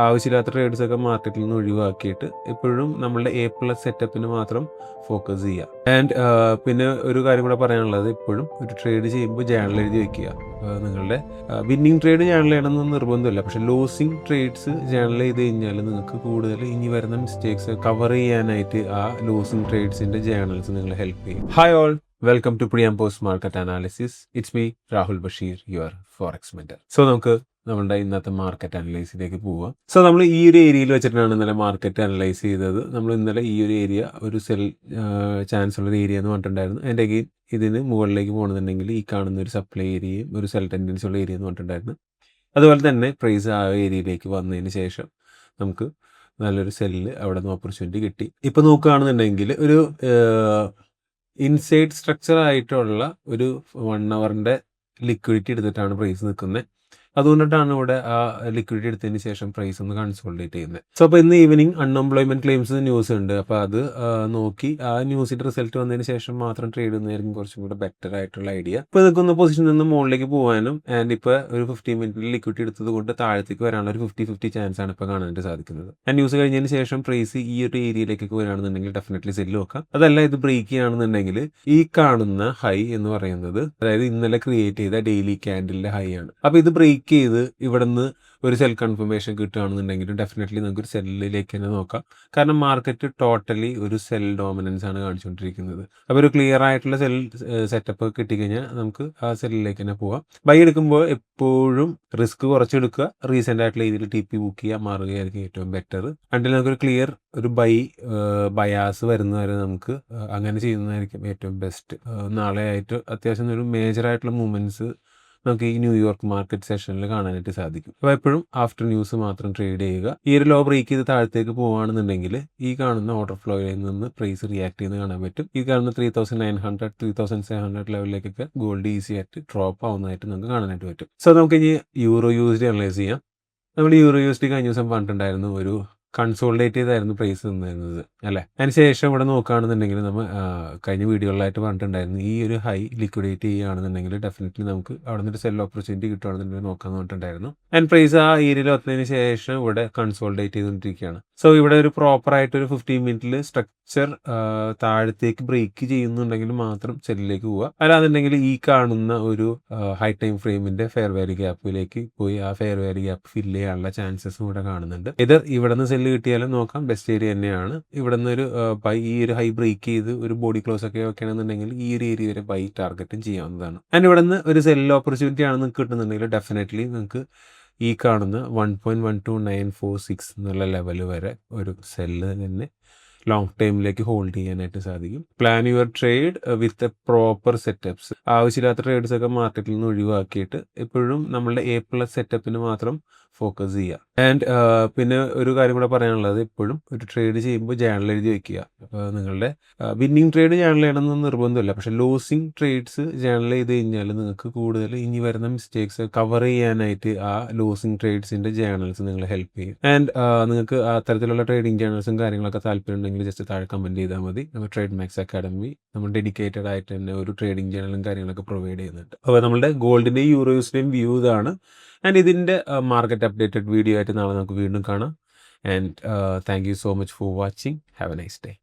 ആവശ്യമില്ലാത്ത ട്രേഡ്സൊക്കെ മാർക്കറ്റിൽ നിന്ന് ഒഴിവാക്കിയിട്ട് എപ്പോഴും നമ്മളുടെ A+ സെറ്റപ്പിന് മാത്രം ഫോക്കസ് ചെയ്യുക. ആൻഡ് പിന്നെ ഒരു കാര്യം കൂടെ പറയാനുള്ളത്, ഇപ്പോഴും ഒരു ട്രേഡ് ചെയ്യുമ്പോൾ ജേണൽ എഴുതി വെക്കുക. നിങ്ങളുടെ വിന്നിങ് ട്രേഡ് ജേണൽ ചെയ്യണമെന്ന് നിർബന്ധമില്ല, പക്ഷേ ലോസിങ് ട്രേഡ്സ് ജേണൽ ചെയ്ത് കഴിഞ്ഞാൽ നിങ്ങൾക്ക് കൂടുതൽ ഇനി വരുന്ന മിസ്റ്റേക്സ് കവർ ചെയ്യാനായിട്ട് ആ ലോസിങ് ട്രേഡ്സിൻ്റെ ജേണൽസ് നിങ്ങളെ ഹെൽപ്പ് ചെയ്യും. Hi all, welcome to pre and post market analysis. It's me Rahul Basheer, your forex mentor. So നമുക്ക് നമ്മളുടെ ഇന്നത്തെ മാർക്കറ്റ് അനലൈസിലേക്ക് പോവാം. സോ നമ്മൾ ഈ ഒരു ഏരിയയിൽ വെച്ചിട്ടാണ് ഇന്നലെ മാർക്കറ്റ് അനലൈസ് ചെയ്തത്. നമ്മൾ ഇന്നലെ ഈ ഒരു ഏരിയ ഒരു സെൽ ചാൻസ് ഉള്ളൊരു ഏരിയ എന്ന് പറഞ്ഞിട്ടുണ്ടായിരുന്നു. അതിൻ്റെ അഗെയിൻ ഇതിന് മുകളിലേക്ക് പോകണമെന്നുണ്ടെങ്കിൽ ഈ കാണുന്ന ഒരു സപ്ലൈ ഏരിയയും ഒരു സെൽ ടെൻഡൻസി ഉള്ള ഏരിയ എന്ന് പറഞ്ഞിട്ടുണ്ടായിരുന്നു. അതുപോലെ തന്നെ പ്രൈസ് ആ ഏരിയയിലേക്ക് വന്നതിന് ശേഷം നമുക്ക് നല്ലൊരു സെല്ലിൽ അവിടെ നിന്ന് ഓപ്പർച്യൂണിറ്റി കിട്ടി. ഇപ്പോൾ നോക്കുകയാണെന്നുണ്ടെങ്കിൽ ഒരു ഇൻസൈഡ് സ്ട്രക്ചർ ആയിട്ടുള്ള ഒരു 1 അവറിൻ്റെ ലിക്വിഡിറ്റി എടുത്തിട്ടാണ് പ്രൈസ് നിൽക്കുന്നത്. അതുകൊണ്ടിട്ടാണ് ഇവിടെ ആ ലിക്വിഡിറ്റി എടുത്തതിന് ശേഷം പ്രൈസ് ഒന്ന് കൺസോൾഡേറ്റ് ചെയ്യുന്നത്. സോ അപ്പോൾ ഇന്ന് ഈവനിങ് അൺഎംപ്ലോയ്മെന്റ് ക്ലെയിംസ് ന്യൂസ് ഉണ്ട്. അപ്പോൾ അത് നോക്കി ആ ന്യൂസിന്റെ റിസൾട്ട് വന്നതിന് ശേഷം മാത്രം ട്രേഡ് ചെയ്യുന്നതായിരിക്കും കുറച്ചും കൂടെ ബെറ്റർ ആയിട്ടുള്ള ഐഡിയ. ഇപ്പോൾ നിൽക്കുന്ന പൊസിഷനിൽ നിന്ന് മുകളിലേക്ക് പോകാനും ആൻഡ് ഇപ്പോൾ ഒരു 15 മിനിറ്റിൽ ലിക്വിഡിറ്റി എടുത്തത് കൊണ്ട് താഴത്തേക്ക് വരാനുള്ള ഒരു 50-50 ചാൻസ് ആണ് ഇപ്പോൾ കാണാനായിട്ട് സാധിക്കുന്നത്. ആ ന്യൂസ് കഴിഞ്ഞതിന് ശേഷം പ്രൈസ് ഈ ഒരു ഏരിയയിലേക്കൊക്കെ വരികയാണെന്നുണ്ടെങ്കിൽ ഡെഫിനറ്റ്ലി സെല്ല് നോക്കാം. അതല്ല ഇത് ബ്രേക്ക് ചെയ്യുകയാണെന്നുണ്ടെങ്കിൽ ഈ കാണുന്ന ഹൈ എന്ന് പറയുന്നത്, അതായത് ഇന്നലെ ക്രിയേറ്റ് ചെയ്ത ഡെയിലി ക്യാൻഡിലിന്റെ ഹൈ ആണ്. അപ്പോൾ ഇത് ബ്രേക്ക് ചെയ്ത് ഇവിടെ നിന്ന് ഒരു സെൽ കൺഫർമേഷൻ കിട്ടുകയാണെന്നുണ്ടെങ്കിലും ഡെഫിനറ്റ്ലി നമുക്ക് ഒരു സെല്ലിലേക്ക് തന്നെ നോക്കാം. കാരണം മാർക്കറ്റ് ടോട്ടലി ഒരു സെൽ ഡോമിനൻസ് ആണ് കാണിച്ചുകൊണ്ടിരിക്കുന്നത്. അപ്പോൾ ഒരു ക്ലിയർ ആയിട്ടുള്ള സെൽ സെറ്റപ്പ് കിട്ടിക്കഴിഞ്ഞാൽ നമുക്ക് ആ സെല്ലിലേക്ക് തന്നെ പോവാം. ബൈ എടുക്കുമ്പോൾ എപ്പോഴും റിസ്ക് കുറച്ചെടുക്കുക, റീസെൻ്റ് ആയിട്ടുള്ള രീതിയിൽ TP ബുക്ക് ചെയ്യുക, മാറുകയായിരിക്കും ഏറ്റവും ബെറ്റർ. അണ്ടിൽ നമുക്കൊരു ക്ലിയർ ഒരു ബയാസ് വരുന്നവരെ നമുക്ക് അങ്ങനെ ചെയ്യുന്നതായിരിക്കും ഏറ്റവും ബെസ്റ്റ്. നാളെ ആയിട്ട് അത്യാവശ്യം ഒരു മേജറായിട്ടുള്ള മൂവ്മെൻറ്റ്സ് നമുക്ക് ഈ ന്യൂയോർക്ക് മാർക്കറ്റ് സെഷനിൽ കാണാനായിട്ട് സാധിക്കും. അപ്പോൾ എപ്പോഴും ആഫ്റ്റർ ന്യൂസ് മാത്രം ട്രേഡ് ചെയ്യുക. ഈ ഒരു ലോ ബ്രേക്ക് ചെയ്ത് താഴത്തേക്ക് പോവുകയാണെന്നുണ്ടെങ്കിൽ ഈ കാണുന്ന ഓർഡർ ഫ്ലോയിൽ നിന്ന് പ്രൈസ് റിയാക്ട് ചെയ്യുന്നത് കാണാൻ പറ്റും. ഈ കാണുന്ന 3900 3700 ലെവലിലേക്കൊക്കെ ഗോൾഡ് ഈസി ആയിട്ട് ഡ്രോപ്പ് ആവുന്നതായിട്ട് നമുക്ക് കാണാനായിട്ട് പറ്റും. സോ നമുക്ക് ഇനി USD അനലൈസ് ചെയ്യാം. നമ്മൾ USD കഴിഞ്ഞ ദിവസം പറഞ്ഞിട്ടുണ്ടായിരുന്നു ഒരു കൺസോൾഡേറ്റ് ചെയ്തായിരുന്നു പ്രൈസ് നിന്നിരുന്നത് അല്ലേ. അതിനുശേഷം ഇവിടെ നോക്കുകയാണെന്നുണ്ടെങ്കിൽ നമ്മൾ കഴിഞ്ഞ വീഡിയോകളിലായിട്ട് പറഞ്ഞിട്ടുണ്ടായിരുന്നു ഈ ഒരു ഹൈ ലിക്വിഡേറ്റ് ചെയ്യുകയാണെന്നുണ്ടെങ്കിൽ ഡെഫിനറ്റ്ലി നമുക്ക് അവിടെ നിന്നൊരു സെൽ ഓപ്പർച്യൂണിറ്റി കിട്ടുകയാണെന്നുണ്ടെങ്കിൽ നോക്കാമെന്ന് പറഞ്ഞിട്ടുണ്ടായിരുന്നു. ആൻഡ് പ്രൈസ് ആ ഏരിയയിൽ എത്തുന്നതിന് ശേഷം ഇവിടെ കൺസോൾഡേറ്റ് ചെയ്തുകൊണ്ടിരിക്കുകയാണ്. സോ ഇവിടെ ഒരു പ്രോപ്പറായിട്ടൊരു 15 മിനിറ്റിൽ സ്ട്രക്ചർ താഴത്തേക്ക് ബ്രേക്ക് ചെയ്യുന്നുണ്ടെങ്കിൽ മാത്രം സെല്ലിലേക്ക് പോവുക. അല്ലാന്നുണ്ടെങ്കിൽ ഈ കാണുന്ന ഒരു ഹൈ ടൈം ഫ്രെയിമിന്റെ ഫെയർ വാല്യൂ ഗ്യാപ്പിലേക്ക് പോയി ആ ഫെയർ വാല്യൂ ഗ്യാപ്പ് ഫില്ല് ചെയ്യാനുള്ള ചാൻസസും ഇവിടെ കാണുന്നുണ്ട്. ഇത് ഇവിടെ നിന്ന് സെല്ല് കിട്ടിയാലും നോക്കാം, ബെസ്റ്റ് ഏരിയ തന്നെയാണ്. ഇവിടെ നിന്ന് ഒരു ഈ ഒരു ഹൈ ബ്രേക്ക് ചെയ്ത് ഒരു ബോഡി ക്ലോസ് ഒക്കെ വെക്കണമെന്നുണ്ടെങ്കിൽ ഈ ഒരു ഏരിയ വരെ ബൈ ടാർഗറ്റും ചെയ്യാവുന്നതാണ്. ആൻഡ് ഇവിടെ നിന്ന് ഒരു സെല്ല് ഓപ്പർച്യൂണിറ്റി ആണ് നിങ്ങൾക്ക് കിട്ടുന്നുണ്ടെങ്കിൽ ഡെഫിനറ്റ്ലി നിങ്ങൾക്ക് ഈ കാണുന്ന 1.12946 എന്നുള്ള ലെവൽ വരെ ഒരു സെല്ല് തന്നെ ലോങ് ടൈമിലേക്ക് ഹോൾഡ് ചെയ്യാനായിട്ട് സാധിക്കും. Plan your trade with a proper setups. ആവശ്യമില്ലാത്ത ട്രേഡ്സ് ഒക്കെ മാർക്കറ്റിൽ നിന്ന് ഒഴിവാക്കിയിട്ട് എപ്പോഴും നമ്മളുടെ A+ സെറ്റപ്പിന് മാത്രം ഫോക്കസ് ചെയ്യുക. ആൻഡ് പിന്നെ ഒരു കാര്യം കൂടെ പറയാനുള്ളത്, എപ്പോഴും ഒരു ട്രേഡ് ചെയ്യുമ്പോൾ ജേണൽ എഴുതി വെക്കുക. നിങ്ങളുടെ വിന്നിങ് ട്രേഡ് ജേണൽ ചെയ്യണമെന്ന് നിർബന്ധമില്ല, പക്ഷേ ലോസിങ് ട്രേഡ്സ് ജേണൽ ചെയ്ത് കഴിഞ്ഞാൽ നിങ്ങൾക്ക് കൂടുതൽ ഇനി വരുന്ന മിസ്റ്റേക്സ് കവർ ചെയ്യാനായിട്ട് ആ ലോസിങ് ട്രേഡ്സിന്റെ ജേണൽസ് നിങ്ങളെ ഹെൽപ്പ് ചെയ്യും. ആൻഡ് നിങ്ങൾക്ക് അത്തരത്തിലുള്ള ട്രേഡിംഗ് ജേണൽസും കാര്യങ്ങളൊക്കെ താല്പര്യം ഉണ്ടെങ്കിൽ ജസ്റ്റ് താഴെ കമന്റ് ചെയ്താൽ മതി. നമ്മൾ ട്രേഡ് മാക്സ് അക്കാഡമി നമ്മൾ ഡെഡിക്കേറ്റഡ് ആയിട്ട് തന്നെ ഒരു ട്രേഡിംഗ് ജേണലും കാര്യങ്ങളൊക്കെ പ്രൊവൈഡ് ചെയ്യുന്നുണ്ട്. അപ്പോൾ നമ്മുടെ ഗോൾഡിന്റെയും യൂറോസിന്റെയും വ്യൂ ഇതാണ്. ആൻഡ് ഇതിൻ്റെ മാർക്കറ്റ് അപ്ഡേറ്റഡ് വീഡിയോ ആയിട്ട് നാളെ നമുക്ക് വീണ്ടും കാണാം. And thank you so much for watching. Have A nice day.